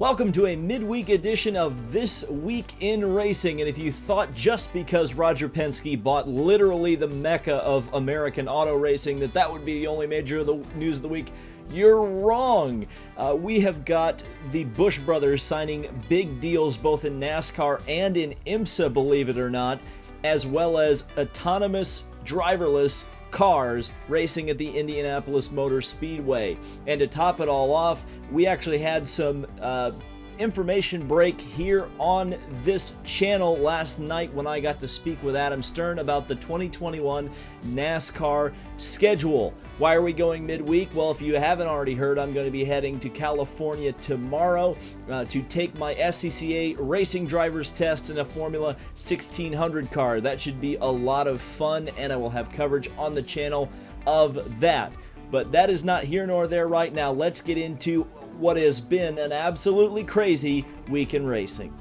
Welcome to a midweek edition of This Week in Racing, and if you thought just because Roger Penske bought literally the mecca of American auto racing that would be the only major news of the week, you're wrong. We have got the Busch brothers signing big deals both in NASCAR and in IMSA, believe it or not, as well as autonomous, driverless cars racing at the Indianapolis Motor Speedway. And to top it all off, we actually had some information break here on this channel last night when I got to speak with Adam Stern about the 2021 NASCAR schedule. Why are we going midweek? Well, if you haven't already heard, I'm going to be heading to California tomorrow to take my SCCA racing driver's test in a Formula 1600 car. That should be a lot of fun, and I will have coverage on the channel of that. But that is not here nor there right now. Let's get into what has been an absolutely crazy week in racing.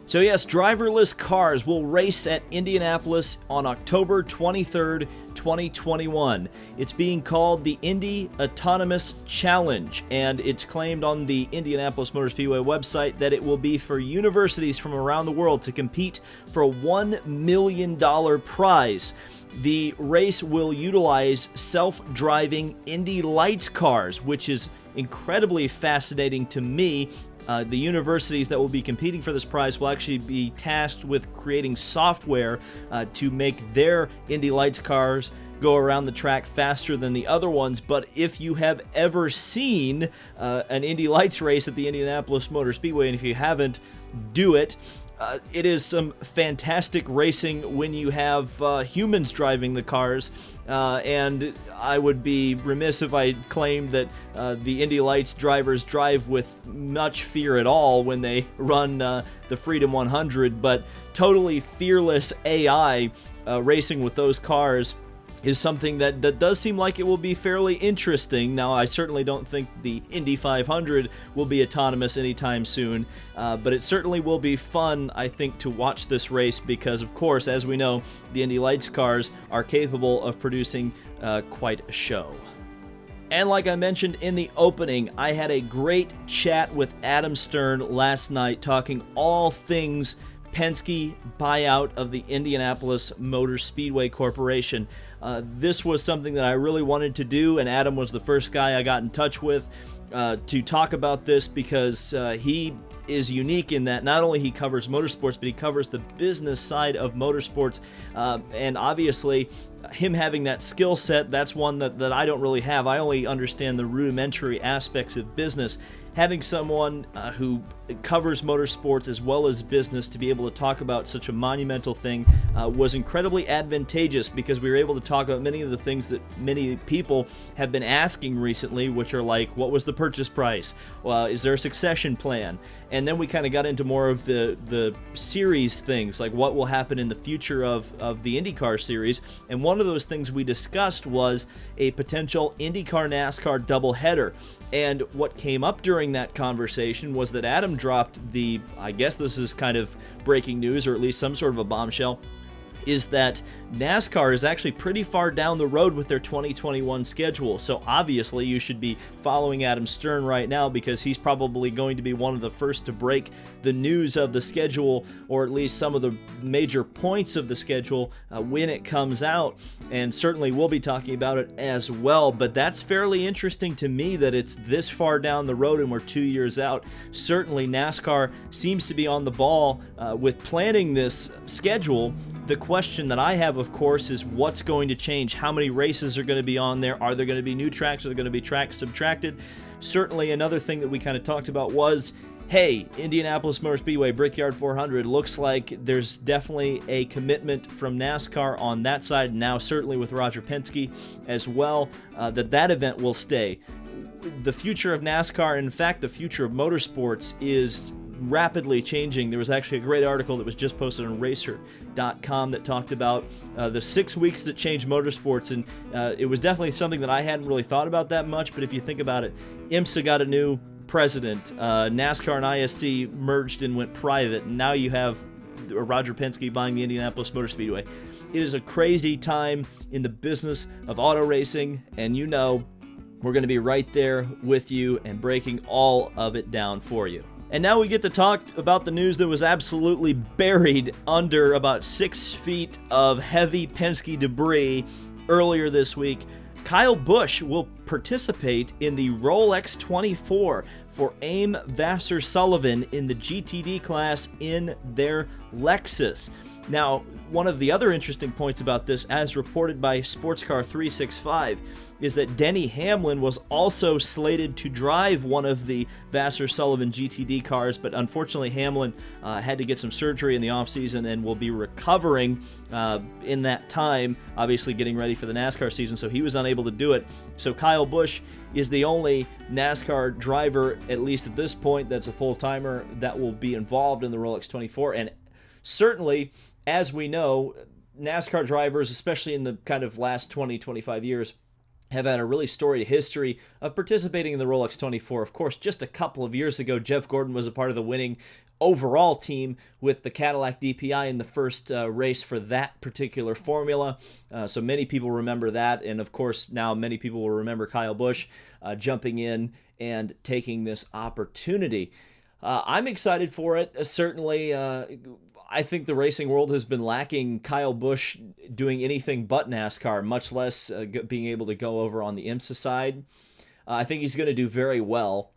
So yes, driverless cars will race at Indianapolis on October 23rd, 2021. It's being called the Indy Autonomous Challenge, and it's claimed on the Indianapolis Motor Speedway website that it will be for universities from around the world to compete for a $1 million prize. The race will utilize self-driving Indy Lights cars, which is incredibly fascinating to me. The universities that will be competing for this prize will actually be tasked with creating software to make their Indy Lights cars go around the track faster than the other ones. But if you have ever seen an Indy Lights race at the Indianapolis Motor Speedway, and if you haven't, do it. It is some fantastic racing when you have humans driving the cars, and I would be remiss if I claimed that the Indy Lights drivers drive with much fear at all when they run the Freedom 100, but totally fearless AI racing with those cars is something that does seem like it will be fairly interesting. Now, I certainly don't think the Indy 500 will be autonomous anytime soon, but it certainly will be fun, I think, to watch this race because, of course, as we know, the Indy Lights cars are capable of producing quite a show. And like I mentioned in the opening, I had a great chat with Adam Stern last night talking all things Penske buyout of the Indianapolis Motor Speedway Corporation. This was something that I really wanted to do, and Adam was the first guy I got in touch with to talk about this because he is unique in that not only he covers motorsports, but he covers the business side of motorsports, and obviously him having that skill set, that's one that I don't really have. I only understand the rudimentary aspects of business. Having someone who covers motorsports as well as business to be able to talk about such a monumental thing was incredibly advantageous because we were able to talk about many of the things that many people have been asking recently, which are like, what was the purchase price? Is there a succession plan? And then we kind of got into more of the series things, like what will happen in the future of the IndyCar series. And one of those things we discussed was a potential IndyCar NASCAR doubleheader. And what came up during that conversation was that Adam dropped I guess this is kind of breaking news, or at least some sort of a bombshell, is that NASCAR is actually pretty far down the road with their 2021 schedule. So obviously you should be following Adam Stern right now because he's probably going to be one of the first to break the news of the schedule, or at least some of the major points of the schedule when it comes out. And certainly we'll be talking about it as well. But that's fairly interesting to me that it's this far down the road and we're 2 years out. Certainly NASCAR seems to be on the ball with planning this schedule. The question that I have, of course, is what's going to change? How many races are going to be on there? Are there going to be new tracks? Are there going to be tracks subtracted? Certainly another thing that we kind of talked about was, hey, Indianapolis Motor Speedway Brickyard 400, looks like there's definitely a commitment from NASCAR on that side now, certainly with Roger Penske as well, that event will stay. The future of NASCAR, in fact, the future of motorsports is rapidly changing. There was actually a great article that was just posted on racer.com that talked about the 6 weeks that changed motorsports, and it was definitely something that I hadn't really thought about that much, but if you think about it, IMSA got a new president, NASCAR and ISC merged and went private, and now you have Roger Penske buying the Indianapolis Motor Speedway. It is a crazy time in the business of auto racing, and you know we're going to be right there with you and breaking all of it down for you. And now we get to talk about the news that was absolutely buried under about 6 feet of heavy Penske debris earlier this week. Kyle Busch will participate in the Rolex 24 for AIM Vasser Sullivan in the GTD class in their Lexus. Now, one of the other interesting points about this, as reported by Sportscar 365, is that Denny Hamlin was also slated to drive one of the Vasser Sullivan GTD cars, but unfortunately Hamlin had to get some surgery in the offseason and will be recovering in that time, obviously getting ready for the NASCAR season, so he was unable to do it. So Kyle Busch is the only NASCAR driver, at least at this point, that's a full-timer that will be involved in the Rolex 24, and certainly, as we know, NASCAR drivers, especially in the kind of last 20, 25 years, have had a really storied history of participating in the Rolex 24. Of course, just a couple of years ago, Jeff Gordon was a part of the winning overall team with the Cadillac DPI in the first race for that particular formula. So many people remember that, and of course, now many people will remember Kyle Busch jumping in and taking this opportunity. I'm excited for it, certainly. I think the racing world has been lacking Kyle Busch doing anything but NASCAR, much less being able to go over on the IMSA side. I think he's going to do very well.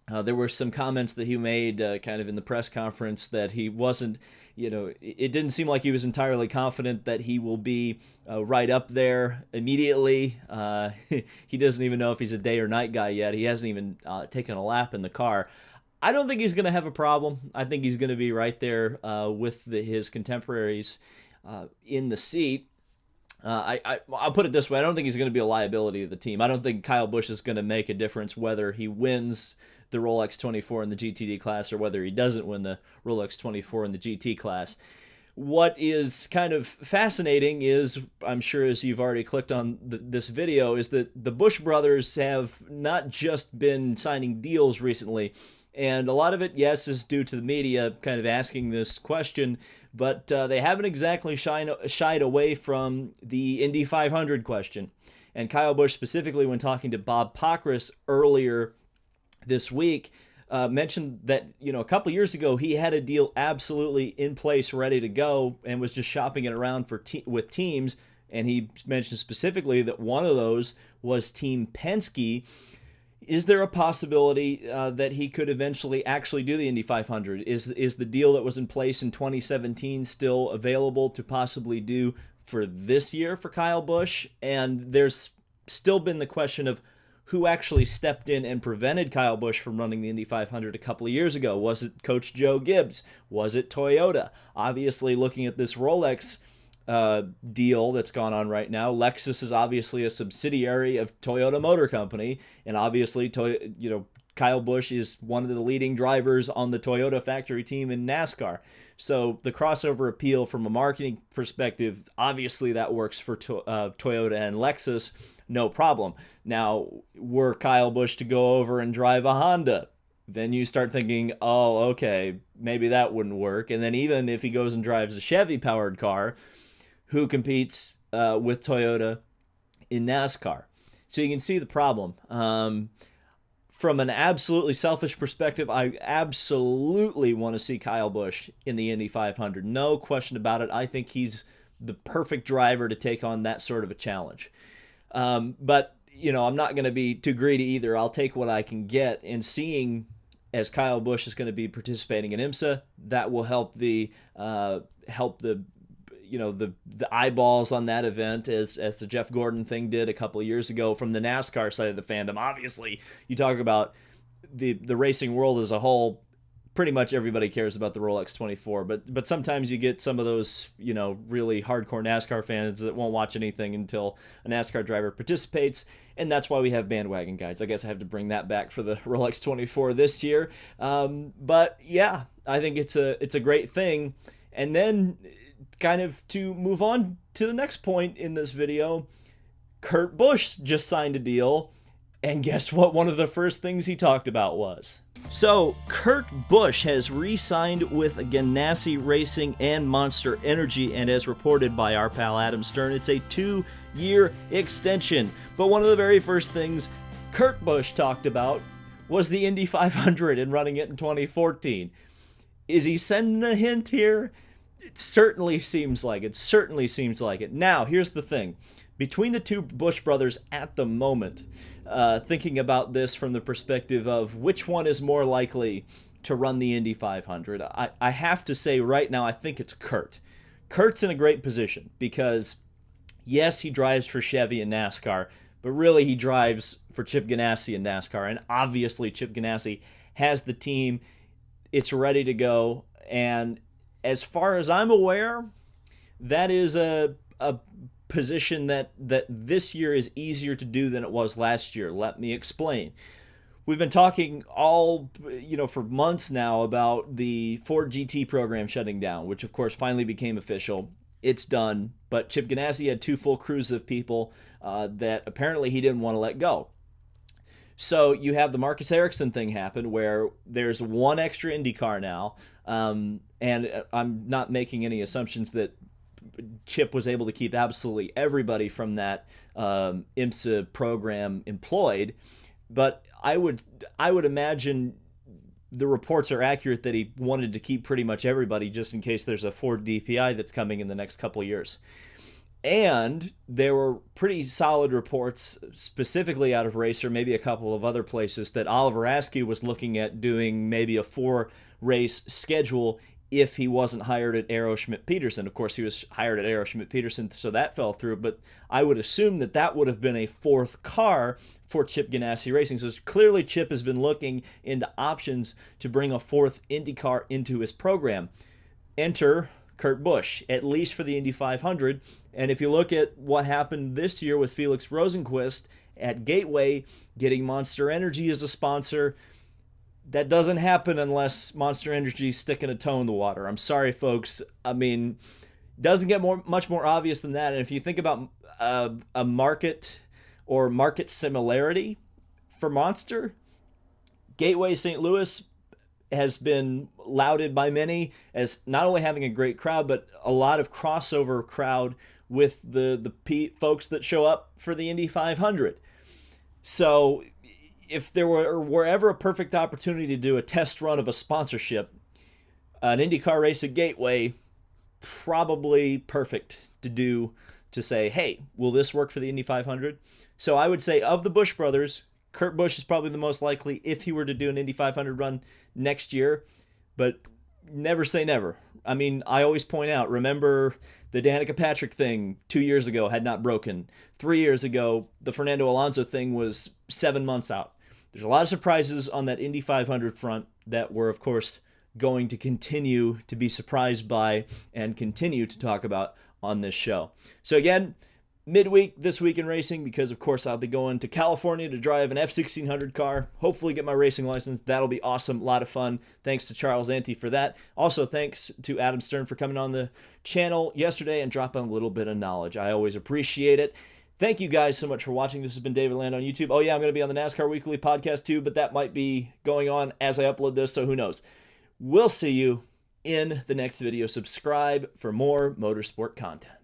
There were some comments that he made kind of in the press conference that he wasn't, it didn't seem like he was entirely confident that he will be right up there immediately. He doesn't even know if he's a day or night guy yet. He hasn't even taken a lap in the car. I don't think he's going to have a problem. I think he's going to be right there with his contemporaries in the seat. I'll put it this way. I don't think he's going to be a liability to the team. I don't think Kyle Busch is going to make a difference whether he wins the Rolex 24 in the GTD class or whether he doesn't win the Rolex 24 in the GT class. What is kind of fascinating is, I'm sure as you've already clicked on this video, is that the Busch brothers have not just been signing deals recently, and a lot of it, yes, is due to the media kind of asking this question, but they haven't exactly shied away from the Indy 500 question. And Kyle Busch, specifically when talking to Bob Pockrass earlier this week, mentioned that, a couple years ago he had a deal absolutely in place, ready to go, and was just shopping it around with teams. And he mentioned specifically that one of those was Team Penske. Is there a possibility that he could eventually actually do the Indy 500? Is the deal that was in place in 2017 still available to possibly do for this year for Kyle Busch? And there's still been the question of who actually stepped in and prevented Kyle Busch from running the Indy 500 a couple of years ago. Was it Coach Joe Gibbs? Was it Toyota? Obviously, looking at this Rolex deal that's gone on right now, Lexus is obviously a subsidiary of Toyota Motor Company, and obviously, Kyle Busch is one of the leading drivers on the Toyota factory team in NASCAR. So the crossover appeal from a marketing perspective, obviously that works for Toyota and Lexus, no problem. Now, were Kyle Busch to go over and drive a Honda, then you start thinking, oh, okay, maybe that wouldn't work. And then even if he goes and drives a Chevy-powered car, who competes with Toyota in NASCAR? So you can see the problem. From an absolutely selfish perspective, I absolutely want to see Kyle Busch in the Indy 500. No question about it. I think he's the perfect driver to take on that sort of a challenge. But, I'm not going to be too greedy either. I'll take what I can get, and seeing as Kyle Busch is going to be participating in IMSA, that will help the eyeballs on that event as the Jeff Gordon thing did a couple of years ago from the NASCAR side of the fandom. Obviously, you talk about the racing world as a whole, pretty much everybody cares about the Rolex 24, but sometimes you get some of those, really hardcore NASCAR fans that won't watch anything until a NASCAR driver participates, and that's why we have bandwagon guides. I guess I have to bring that back for the Rolex 24 this year. But yeah, I think it's a great thing. And then kind of to move on to the next point in this video, Kurt Busch just signed a deal, and guess what one of the first things he talked about was? So, Kurt Busch has re-signed with Ganassi Racing and Monster Energy, and as reported by our pal Adam Stern, it's a 2-year extension. But one of the very first things Kurt Busch talked about was the Indy 500 and running it in 2014. Is he sending a hint here? It certainly seems like it. Certainly seems like it. Now, here's the thing. Between the two Busch brothers at the moment, thinking about this from the perspective of which one is more likely to run the Indy 500, I have to say right now I think it's Kurt. Kurt's in a great position because, yes, he drives for Chevy and NASCAR, but really he drives for Chip Ganassi and NASCAR, and obviously Chip Ganassi has the team. It's ready to go, and as far as I'm aware, that is a position that this year is easier to do than it was last year. Let me explain. We've been talking for months now about the Ford GT program shutting down, which of course finally became official. It's done, but Chip Ganassi had 2 full crews of people that apparently he didn't want to let go. So you have the Marcus Ericsson thing happen where there's 1 extra IndyCar now, and I'm not making any assumptions that Chip was able to keep absolutely everybody from that IMSA program employed, but I would imagine the reports are accurate that he wanted to keep pretty much everybody just in case there's a Ford DPI that's coming in the next couple of years. And there were pretty solid reports, specifically out of Racer, maybe a couple of other places, that Oliver Askew was looking at doing maybe a 4-race schedule if he wasn't hired at Aero Schmidt-Peterson. Of course, he was hired at Aero Schmidt-Peterson, so that fell through, but I would assume that would have been a 4th car for Chip Ganassi Racing. So clearly Chip has been looking into options to bring a 4th IndyCar into his program. Enter Kurt Busch, at least for the Indy 500. And if you look at what happened this year with Felix Rosenqvist at Gateway, getting Monster Energy as a sponsor, that doesn't happen unless Monster Energy is sticking a toe in the water. I'm sorry, folks. I mean, doesn't get much more obvious than that. And if you think about a market or market similarity for Monster, Gateway St. Louis has been lauded by many as not only having a great crowd, but a lot of crossover crowd with the folks that show up for the Indy 500. So if there were ever a perfect opportunity to do a test run of a sponsorship, an IndyCar race at Gateway, probably perfect to say, hey, will this work for the Indy 500? So I would say of the Busch brothers, Kurt Busch is probably the most likely if he were to do an Indy 500 run next year, but never say never. I mean, I always point out, remember the Danica Patrick thing 2 years ago had not broken. 3 years ago, the Fernando Alonso thing was 7 months out. There's a lot of surprises on that Indy 500 front that we're, of course, going to continue to be surprised by and continue to talk about on this show. So again, midweek this week in racing, because of course I'll be going to California to drive an F1600 car, hopefully get my racing license. That'll be awesome, a lot of fun. Thanks to Charles Anthe for that. Also thanks to Adam Stern for coming on the channel yesterday and dropping a little bit of knowledge. I always appreciate it. Thank you guys so much for watching. This has been David Land on YouTube. Oh yeah, I'm going to be on the NASCAR Weekly podcast too, but that might be going on as I upload this, so who knows. We'll see you in the next video. Subscribe for more motorsport content.